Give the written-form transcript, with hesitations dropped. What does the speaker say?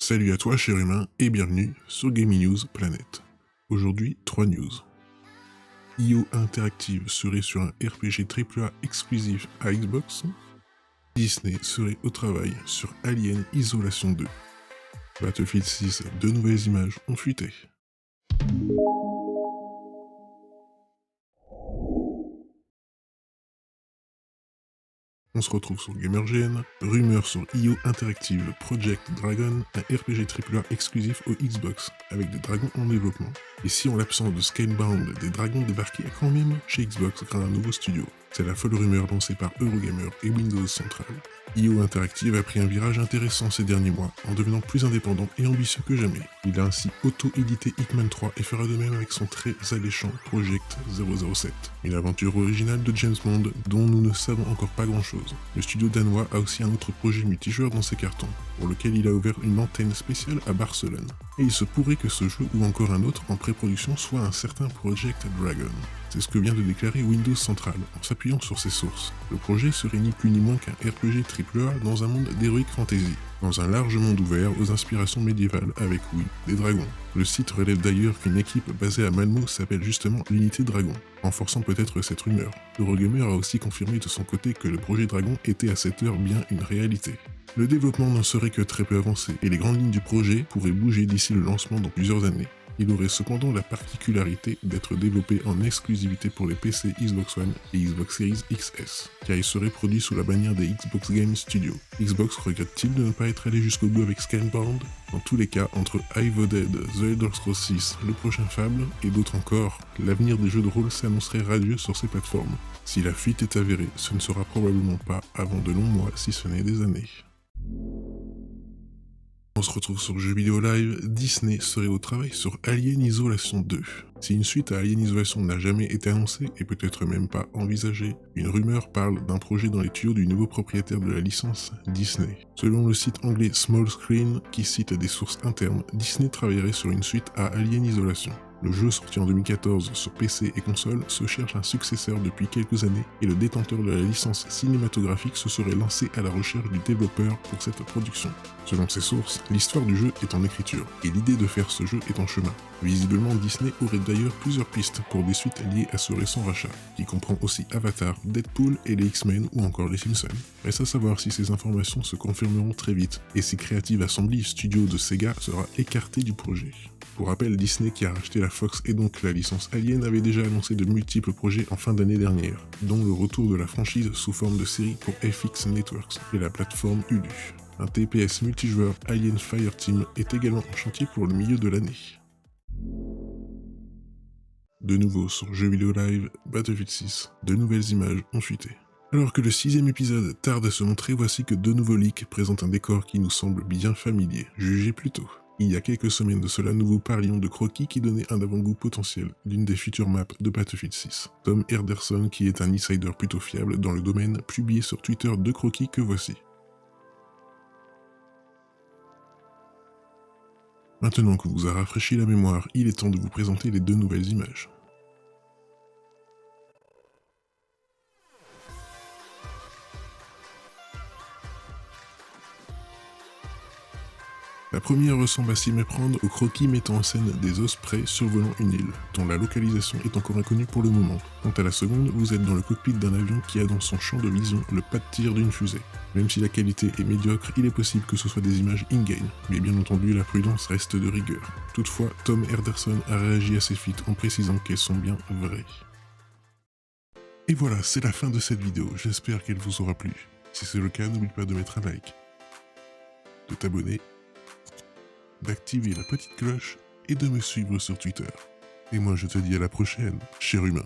Salut à toi cher humain et bienvenue sur Gaming News Planet. Aujourd'hui, 3 news. IO Interactive serait sur un RPG AAA exclusif à Xbox. Disney serait au travail sur Alien Isolation 2. Battlefield 6, de nouvelles images ont fuité. On se retrouve sur GamerGN, rumeur sur IO Interactive Project Dragon, un RPG AAA exclusif au Xbox, avec des dragons en développement. Et si en l'absence de Scalebound, des dragons débarquaient quand même chez Xbox grâce à un nouveau studio. C'est la folle rumeur lancée par Eurogamer et Windows Central. IO Interactive a pris un virage intéressant ces derniers mois, en devenant plus indépendant et ambitieux que jamais. Il a ainsi auto-édité Hitman 3 et fera de même avec son très alléchant Project 007. Une aventure originale de James Bond dont nous ne savons encore pas grand chose. Le studio danois a aussi un autre projet multijoueur dans ses cartons, pour lequel il a ouvert une antenne spéciale à Barcelone. Et il se pourrait que ce jeu ou encore un autre en pré-production soit un certain Project Dragon. C'est ce que vient de déclarer Windows Central en s'appuyant sur ses sources. Le projet serait ni plus ni moins qu'un RPG AAA dans un monde d'heroic fantasy, dans un large monde ouvert aux inspirations médiévales avec, oui, des dragons. Le site relève d'ailleurs qu'une équipe basée à Malmo s'appelle justement l'Unité Dragon, renforçant peut-être cette rumeur. Eurogamer a aussi confirmé de son côté que le projet Dragon était à cette heure bien une réalité. Le développement n'en serait que très peu avancé et les grandes lignes du projet pourraient bouger d'ici le lancement dans plusieurs années. Il aurait cependant la particularité d'être développé en exclusivité pour les PC Xbox One et Xbox Series XS, car il serait produit sous la bannière des Xbox Game Studios. Xbox regrette-t-il de ne pas être allé jusqu'au bout avec Scalebound? Dans tous les cas, entre Evil Dead, The Elder Scrolls 6, le prochain Fable, et d'autres encore, l'avenir des jeux de rôle s'annoncerait radieux sur ces plateformes. Si la fuite est avérée, ce ne sera probablement pas avant de longs mois si ce n'est des années. On se retrouve sur Jeux Vidéo Live, Disney serait au travail sur Alien Isolation 2. Si une suite à Alien Isolation n'a jamais été annoncée et peut-être même pas envisagée, une rumeur parle d'un projet dans les tuyaux du nouveau propriétaire de la licence, Disney. Selon le site anglais Small Screen, qui cite des sources internes, Disney travaillerait sur une suite à Alien Isolation. Le jeu sorti en 2014 sur PC et console se cherche un successeur depuis quelques années et le détenteur de la licence cinématographique se serait lancé à la recherche du développeur pour cette production. Selon ses sources, l'histoire du jeu est en écriture et l'idée de faire ce jeu est en chemin. Visiblement, Disney aurait d'ailleurs plusieurs pistes pour des suites liées à ce récent rachat, qui comprend aussi Avatar, Deadpool et les X-Men ou encore les Simpsons. Reste à savoir si ces informations se confirmeront très vite et si Creative Assembly Studio de Sega sera écarté du projet. Pour rappel, Disney, qui a racheté la Fox et donc la licence Alien, avait déjà annoncé de multiples projets en fin d'année dernière, dont le retour de la franchise sous forme de série pour FX Networks et la plateforme Hulu. Un TPS multijoueur Alien Fireteam est également en chantier pour le milieu de l'année. De nouveau sur Jeux Vidéo Live, Battlefield 6, de nouvelles images ont fuité. Alors que le 6ème épisode tarde à se montrer, voici que deux nouveaux leaks présentent un décor qui nous semble bien familier, jugez plutôt. Il y a quelques semaines de cela, nous vous parlions de Croquis qui donnait un avant-goût potentiel d'une des futures maps de Battlefield 6. Tom Henderson, qui est un insider plutôt fiable dans le domaine, publié sur Twitter de Croquis que voici. Maintenant qu'on vous a rafraîchi la mémoire, il est temps de vous présenter les deux nouvelles images. La première ressemble à s'y méprendre au croquis mettant en scène des ospreys survolant une île, dont la localisation est encore inconnue pour le moment. Quant à la seconde, vous êtes dans le cockpit d'un avion qui a dans son champ de vision le pas de tir d'une fusée. Même si la qualité est médiocre, il est possible que ce soit des images in-game, mais bien entendu la prudence reste de rigueur. Toutefois, Tom Henderson a réagi à ces fuites en précisant qu'elles sont bien vraies. Et voilà, c'est la fin de cette vidéo, j'espère qu'elle vous aura plu. Si c'est le cas, n'oublie pas de mettre un like, de t'abonner, d'activer la petite cloche et de me suivre sur Twitter. Et moi je te dis à la prochaine, cher humain.